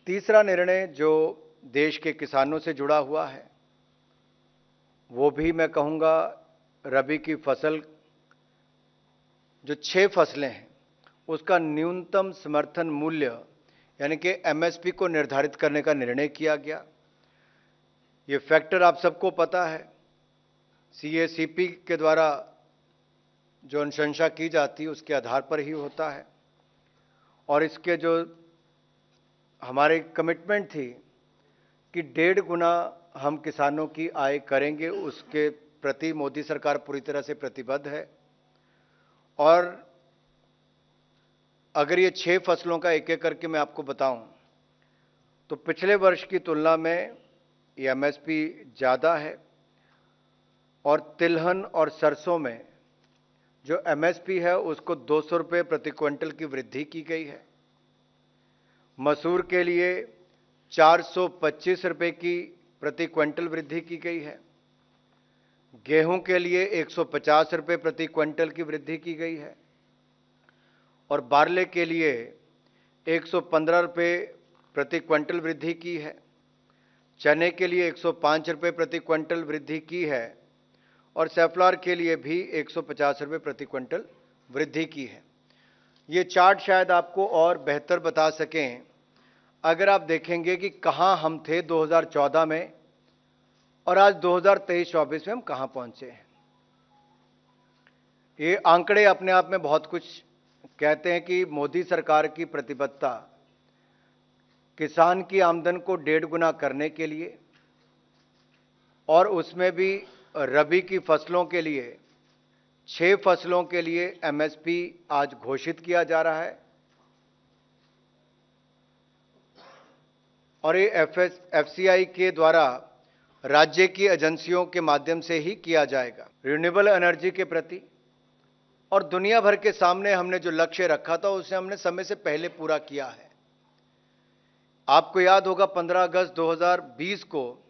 तीसरा निर्णय जो देश के किसानों से जुड़ा हुआ है, वो भी मैं कहूँगा रबी की फसल जो 6 फसलें हैं, उसका न्यूनतम समर्थन मूल्य यानी कि एमएसपी को निर्धारित करने का निर्णय किया गया। ये फैक्टर आप सबको पता है, सीएसीपी के द्वारा जो अनुशंसा की जाती है उसके आधार पर ही होता है। और इसके जो हमारी कमिटमेंट थी कि 1.5 गुना हम किसानों की आय करेंगे, उसके प्रति मोदी सरकार पूरी तरह से प्रतिबद्ध है। और अगर ये 6 फसलों का एक एक करके मैं आपको बताऊं तो पिछले वर्ष की तुलना में ये एमएसपी ज़्यादा है। और तिलहन और सरसों में जो एमएसपी है उसको 200 रुपये प्रति क्विंटल की वृद्धि की गई है। मसूर के लिए 425 रुपये की प्रति क्विंटल वृद्धि की गई है। गेहूं के लिए 150 रुपये प्रति क्विंटल की वृद्धि की गई है। और बारले के लिए 115 रुपये प्रति क्विंटल वृद्धि की है। चने के लिए 105 रुपये प्रति क्विंटल वृद्धि की है। और सेफ्लॉर के लिए भी 150 रुपये प्रति क्विंटल वृद्धि की है। ये चार्ट शायद आपको और बेहतर बता सकें अगर आप देखेंगे कि कहाँ हम थे 2014 में और आज 2023-24 में हम कहाँ पहुँचे हैं। ये आंकड़े अपने आप में बहुत कुछ कहते हैं कि मोदी सरकार की प्रतिबद्धता किसान की आमदन को 1.5 गुना करने के लिए और उसमें भी रबी की फसलों के लिए 6 फसलों के लिए एमएसपी आज घोषित किया जा रहा है। और ये एफसीआई के द्वारा राज्य की एजेंसियों के माध्यम से ही किया जाएगा। रिन्यूएबल एनर्जी के प्रति और दुनिया भर के सामने हमने जो लक्ष्य रखा था उसे हमने समय से पहले पूरा किया है। आपको याद होगा 15 अगस्त 2020 को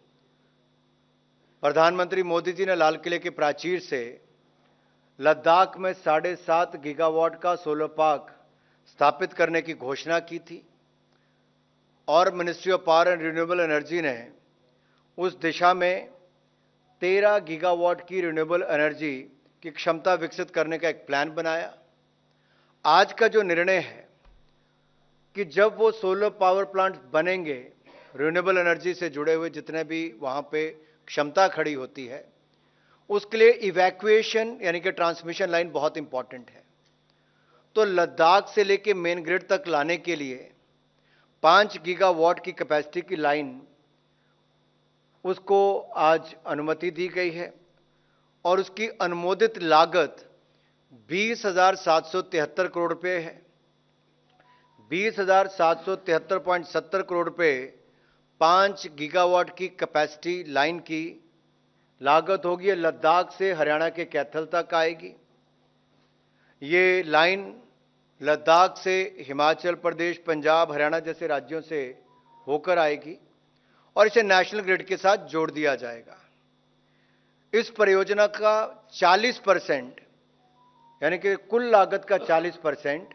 प्रधानमंत्री मोदी जी ने लाल किले के प्राचीर से लद्दाख में 7.5 गीगावाट का सोलर पार्क स्थापित करने की घोषणा की थी। और ministry of power and renewable energy ने उस दिशा में 13 गीगावाट की रिन्यूएबल एनर्जी की क्षमता विकसित करने का एक प्लान बनाया। आज का जो निर्णय है कि जब वो सोलर पावर प्लांट बनेंगे, रिन्यूएबल एनर्जी से जुड़े हुए जितने भी वहां पे क्षमता खड़ी होती है, उसके लिए इवैक्यूएशन यानी कि ट्रांसमिशन लाइन बहुत इंपॉर्टेंट है। तो लद्दाख से लेके मेन ग्रिड तक लाने के लिए 5 गीगावाट की कैपेसिटी की लाइन, उसको आज अनुमति दी गई है। और उसकी अनुमोदित लागत 20,773 करोड़ रुपए है। 20,773.70 करोड़ रुपए 5 गीगावाट की कैपेसिटी लाइन की लागत होगी। लद्दाख से हरियाणा के कैथल तक आएगी। ये लाइन लद्दाख से हिमाचल प्रदेश, पंजाब, हरियाणा जैसे राज्यों से होकर आएगी और इसे नेशनल ग्रिड के साथ जोड़ दिया जाएगा। इस परियोजना का 40% यानी कि कुल लागत का 40%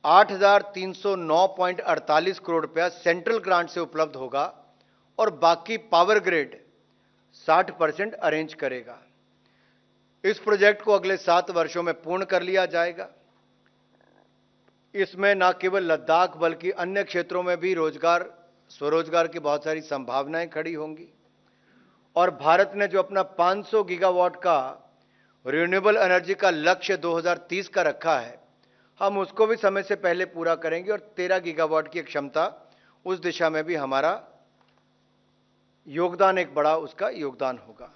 8,309.48 करोड़ रुपया सेंट्रल ग्रांट से उपलब्ध होगा और बाकी पावर ग्रिड 60% अरेंज करेगा। इस प्रोजेक्ट को अगले 7 वर्षों में पूर्ण कर लिया जाएगा। इसमें न केवल लद्दाख बल्कि अन्य क्षेत्रों में भी रोजगार, स्वरोजगार की बहुत सारी संभावनाएं खड़ी होंगी। और भारत ने जो अपना 500 गीगावाट का रिन्यूएबल एनर्जी का लक्ष्य 2030 का रखा है, हम उसको भी समय से पहले पूरा करेंगे और 13 गीगावाट की क्षमता, उस दिशा में भी हमारा योगदान, एक बड़ा उसका योगदान होगा।